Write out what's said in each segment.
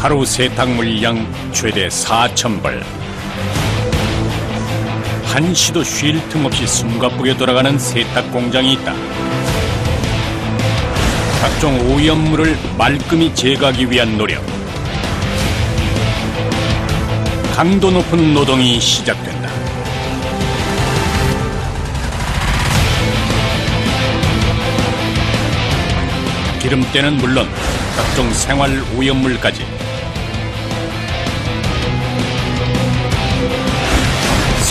하루 세탁물 양 최대 4,000벌. 한시도 쉴 틈 없이 숨가쁘게 돌아가는 세탁 공장이 있다. 각종 오염물을 말끔히 제거하기 위한 노력. 강도 높은 노동이 시작된다. 기름때는 물론 각종 생활 오염물까지.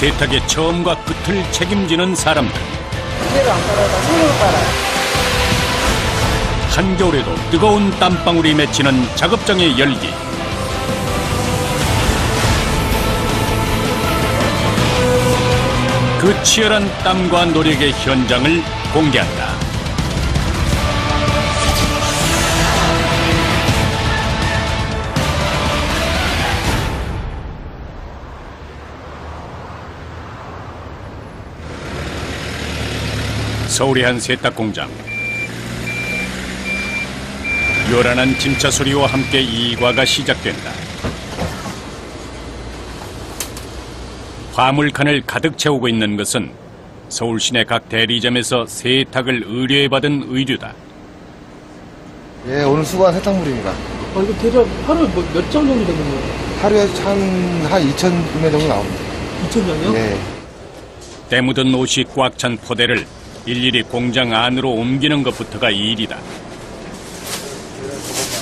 세탁의 처음과 끝을 책임지는 사람들. 이대로 안 빨아다 손으로 빨아요. 한겨울에도 뜨거운 땀방울이 맺히는 작업장의 열기. 그 치열한 땀과 노력의 현장을 공개한다. 서울의 한 세탁 공장. 요란한 짐차 소리와 함께 일과가 시작된다. 화물칸을 가득 채우고 있는 것은 서울 시내 각 대리점에서 세탁을 의뢰받은 의류다. 예, 오늘 수거한 세탁물입니다. 이거 대략 하루에 몇 장 정도 되는 거예요? 하루에 한 2,000구매 정도 나옵니다. 2,000장이요? 네. 때 묻은 옷이 꽉 찬 포대를 일일이 공장 안으로 옮기는 것부터가 일이다.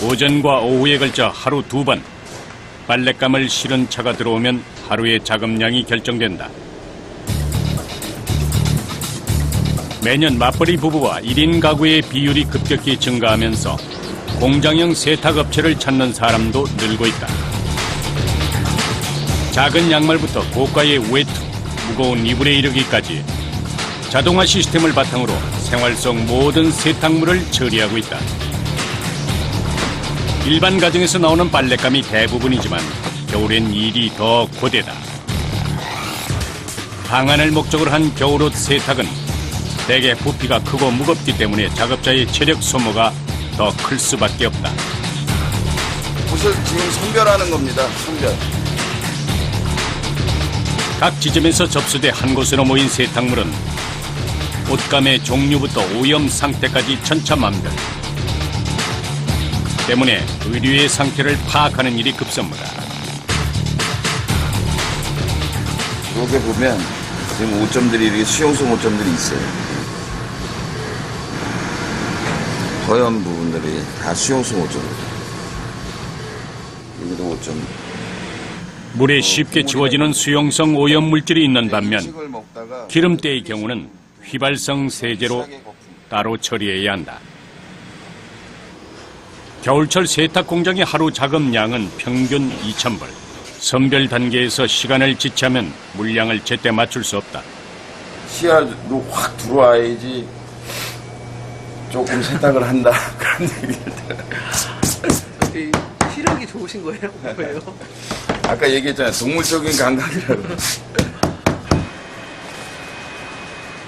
오전과 오후에 걸쳐 하루 2번 빨랫감을 실은 차가 들어오면 하루의 작업량이 결정된다. 매년 맞벌이 부부와 1인 가구의 비율이 급격히 증가하면서 공장형 세탁업체를 찾는 사람도 늘고 있다. 작은 양말부터 고가의 외투, 무거운 이불에 이르기까지 자동화 시스템을 바탕으로 생활 속 모든 세탁물을 처리하고 있다. 일반 가정에서 나오는 빨랫감이 대부분이지만 겨울엔 일이 더 고되다. 방한을 목적으로 한 겨울옷 세탁은 대개 부피가 크고 무겁기 때문에 작업자의 체력 소모가 더 클 수밖에 없다. 옷을 지금 선별하는 겁니다. 선별. 각 지점에서 접수돼 한 곳으로 모인 세탁물은 옷감의 종류부터 오염 상태까지 천차만별. 때문에 의류의 상태를 파악하는 일이 급선무다. 여기 보면 지금 오점들이 이렇게 수용성 오점들이 있어요. 허연 부분들이 다 수용성 오점입니다. 여기도 오점. 물에 쉽게 지워지는 수용성 오염 물질이 있는 반면 음식을 먹다가 기름때의 경우는 휘발성 세제로 따로 처리해야 한다. 겨울철 세탁 공장의 하루 작업량은 평균 2,000벌. 선별 단계에서 시간을 지체하면 물량을 제때 맞출 수 없다. 시야로 확 들어와야지 조금 세탁을 한다. 그런 얘기를. 시력이 좋으신 거예요? 뭐예요? 아까 얘기했잖아요. 동물적인 감각이라고.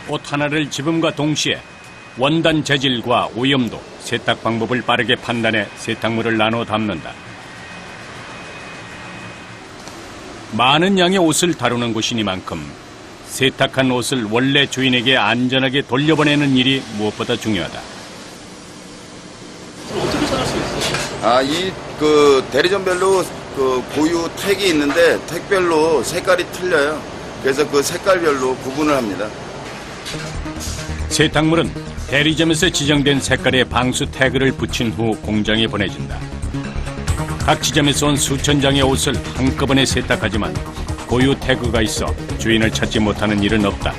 옷 하나를 집음과 동시에 원단 재질과 오염도, 세탁 방법을 빠르게 판단해 세탁물을 나눠 담는다. 많은 양의 옷을 다루는 곳이니만큼 세탁한 옷을 원래 주인에게 안전하게 돌려보내는 일이 무엇보다 중요하다. 어떻게 찾을 수 있어요? 이 대리점별로 고유 택이 있는데 택별로 색깔이 틀려요. 그래서 그 색깔별로 구분을 합니다. 세탁물은 대리점에서 지정된 색깔의 방수 태그를 붙인 후 공장에 보내진다. 각 지점에서 온 수천 장의 옷을 한꺼번에 세탁하지만 고유 태그가 있어 주인을 찾지 못하는 일은 없다.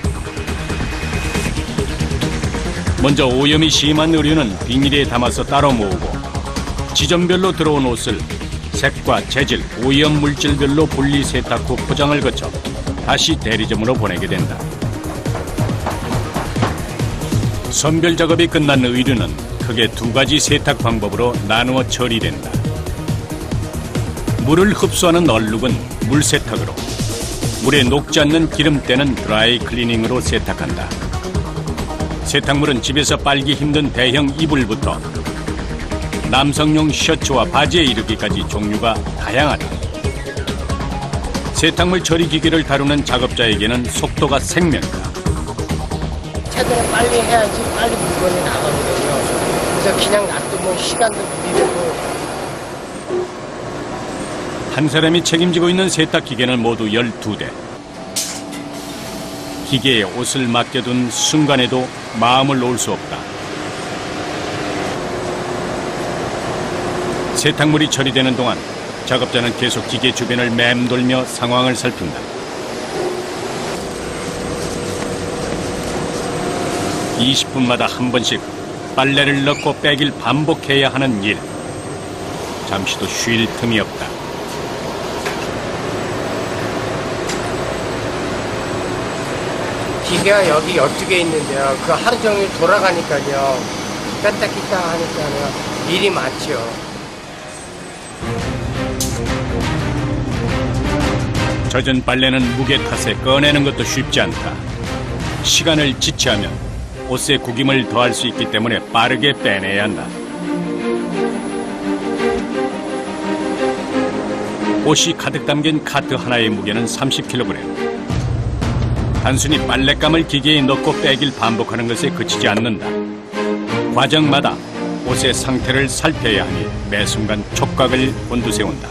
먼저 오염이 심한 의류는 비닐에 담아서 따로 모으고 지점별로 들어온 옷을 색과 재질, 오염 물질별로 분리 세탁 후 포장을 거쳐 다시 대리점으로 보내게 된다. 선별 작업이 끝난 의류는 크게 2가지 세탁 방법으로 나누어 처리된다. 물을 흡수하는 얼룩은 물 세탁으로, 물에 녹지 않는 기름때는 드라이 클리닝으로 세탁한다. 세탁물은 집에서 빨기 힘든 대형 이불부터 남성용 셔츠와 바지에 이르기까지 종류가 다양하다. 세탁물 처리 기계를 다루는 작업자에게는 속도가 생명이다. 최대한 빨리 해야지 빨리 물건이 나가거든요. 그래서 그냥 놔두면 시간도 미루고. 한 사람이 책임지고 있는 세탁 기계는 모두 12대. 기계에 옷을 맡겨둔 순간에도 마음을 놓을 수 없다. 세탁물이 처리되는 동안 작업자는 계속 기계 주변을 맴돌며 상황을 살핀다. (20분마다) 한 번씩 빨래를 넣고 빼길 반복해야 하는 일. 잠시도 쉴 틈이 없다. 기계가 여기 12개 있는데요. 그 하루 종일 돌아가니까요. 뺐다 꼈다 하니까요. 일이 많죠. 젖은 빨래는 무게 탓에 꺼내는 것도 쉽지 않다. 시간을 지체하면 옷에 구김을 더할 수 있기 때문에 빠르게 빼내야 한다. 옷이 가득 담긴 카트 하나의 무게는 30kg. 단순히 빨랫감을 기계에 넣고 빼길 반복하는 것에 그치지 않는다. 과정마다 옷의 상태를 살펴야 하니 매 순간 촉각을 곤두세운다.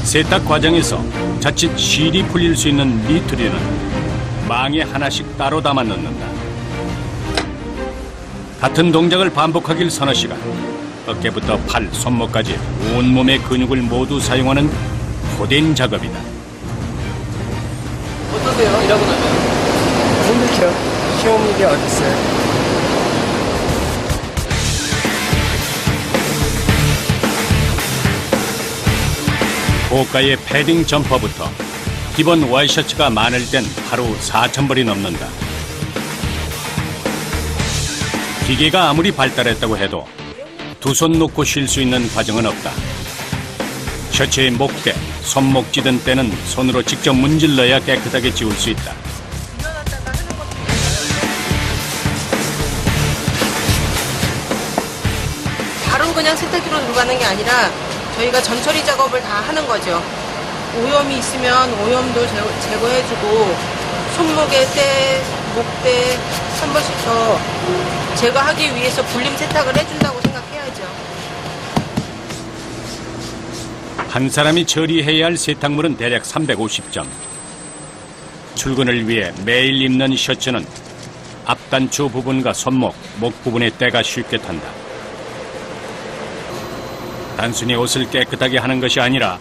세탁 과정에서 자칫 실이 풀릴 수 있는 니트리는 망에 하나씩 따로 담아 넣는다. 같은 동작을 반복하길 서너 시간. 어깨부터 팔, 손목까지 온몸의 근육을 모두 사용하는 고된 작업이다. 어떠세요? 일하고 나면? 힘들죠. 쉬운 일이 어딨어요. 고가의 패딩 점퍼부터 기본 와이셔츠가 많을 땐 하루 4,000벌이 넘는다. 기계가 아무리 발달했다고 해도 두 손 놓고 쉴 수 있는 과정은 없다. 셔츠의 목대, 손목 찌든 때는 손으로 직접 문질러야 깨끗하게 지울 수 있다. 바로 그냥 세탁기로 들어가는 게 아니라 저희가 전처리 작업을 다 하는 거죠. 오염이 있으면 오염도 제거해주고 손목에 때, 목대 한 번씩 더 제거하기 위해서 불림 세탁을 해준다고 생각해야죠. 한 사람이 처리해야 할 세탁물은 대략 350점. 출근을 위해 매일 입는 셔츠는 앞단추 부분과 손목, 목 부분의 때가 쉽게 탄다. 단순히 옷을 깨끗하게 하는 것이 아니라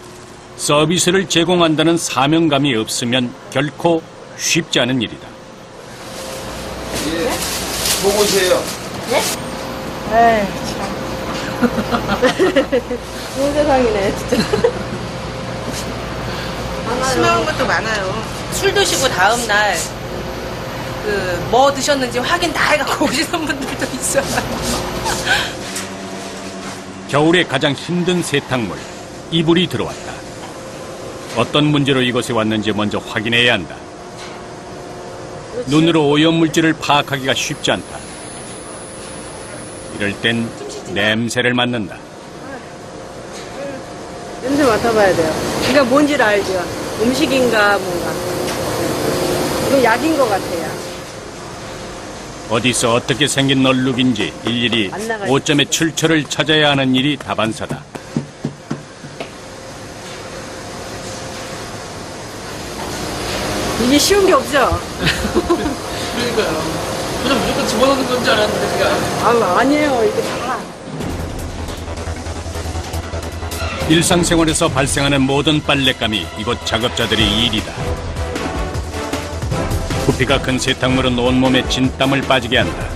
서비스를 제공한다는 사명감이 없으면 결코 쉽지 않은 일이다. 예, 보고세요. 에이, 참. 좋은 세상이네, 진짜. 심한 것도 많아요. 술 드시고 다음날, 뭐 드셨는지 확인 다 해갖고 오시는 분들도 있어요. 겨울에 가장 힘든 세탁물, 이불이 들어왔다. 어떤 문제로 이곳에 왔는지 먼저 확인해야 한다. 눈으로 오염물질을 파악하기가 쉽지 않다. 이럴 땐 냄새를 맡는다. 냄새 맡아봐야 돼요. 그러니까 뭔지를 알죠. 음식인가 뭔가. 이거 약인 것 같아요. 어디서 어떻게 생긴 얼룩인지 일일이 오점의 출처를 찾아야 하는 일이 다반사다. 이게 쉬운 게 없죠? 그러니까요. 그냥 무조건 집어넣는 건지 알았는데 그게 아니에요. 아니에요. 이게 다. 일상생활에서 발생하는 모든 빨랫감이 이곳 작업자들의 일이다. 부피가 큰 세탁물은 온몸에 진땀을 빠지게 한다.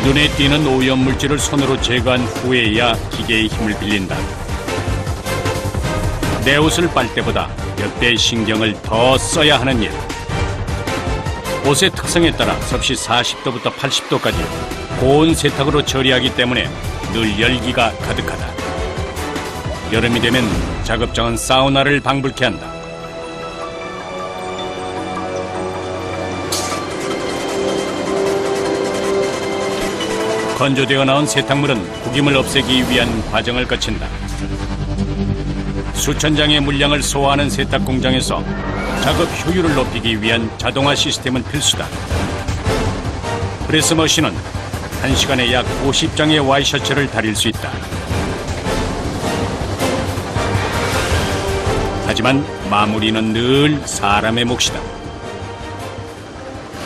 눈에 띄는 오염물질을 손으로 제거한 후에야 기계의 힘을 빌린다. 내 옷을 빨 때보다 몇 배의 신경을 더 써야 하는 일. 옷의 특성에 따라 섭씨 40도부터 80도까지 고온 세탁으로 처리하기 때문에 늘 열기가 가득하다. 여름이 되면 작업장은 사우나를 방불케 한다. 건조되어 나온 세탁물은 구김을 없애기 위한 과정을 거친다. 수천 장의 물량을 소화하는 세탁 공장에서 작업 효율을 높이기 위한 자동화 시스템은 필수다. 프레스 머신은 1시간에 약 50장의 와이셔츠를 다릴 수 있다. 하지만 마무리는 늘 사람의 몫이다.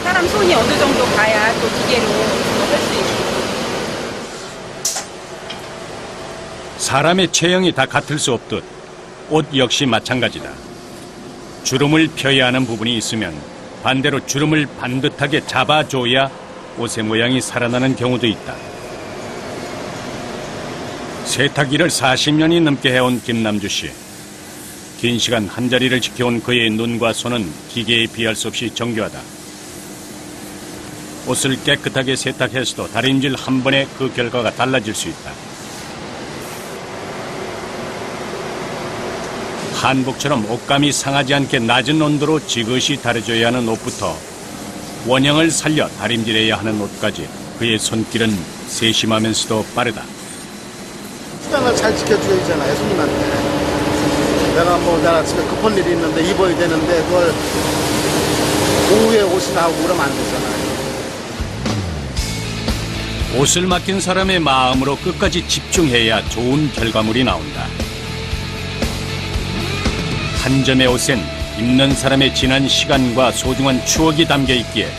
사람 손이 어느 정도 가야 또 기계로 할 수 있고. 사람의 체형이 다 같을 수 없듯 옷 역시 마찬가지다. 주름을 펴야 하는 부분이 있으면 반대로 주름을 반듯하게 잡아줘야 옷의 모양이 살아나는 경우도 있다. 세탁 일을 40년이 넘게 해온 김남주 씨. 긴 시간 한자리를 지켜온 그의 눈과 손은 기계에 비할 수 없이 정교하다. 옷을 깨끗하게 세탁해서도 다림질 한 번에 그 결과가 달라질 수 있다. 한복처럼 옷감이 상하지 않게 낮은 온도로 지그시 다려줘야 하는 옷부터 원형을 살려 다림질해야 하는 옷까지 그의 손길은 세심하면서도 빠르다. 시간을 잘 지켜줘야잖아요, 손님한테. 내가 집에 급한 일이 있는데 입어야 되는데 그걸 오후에 옷이 나오고 그러면 안 되잖아요. 옷을 맡긴 사람의 마음으로 끝까지 집중해야 좋은 결과물이 나온다. 한 점의 옷엔 입는 사람의 지난 시간과 소중한 추억이 담겨 있기에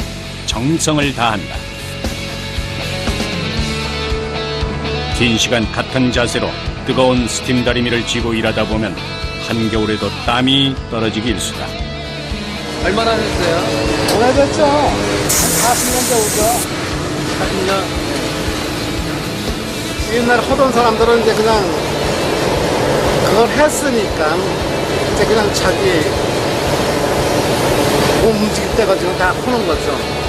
정성을 다한다. 긴 시간 같은 자세로 뜨거운 스팀 다리미를 쥐고 일하다 보면 한겨울에도 땀이 떨어지기 일쑤다. 얼마나 하셨어요? 오래됐죠? 한 40년 되오죠. 40년. 옛날에 하던 사람들은 이제 그냥 그걸 했으니까 이제 그냥 자기 몸 움직일 때가 지금 다 푸는 거죠.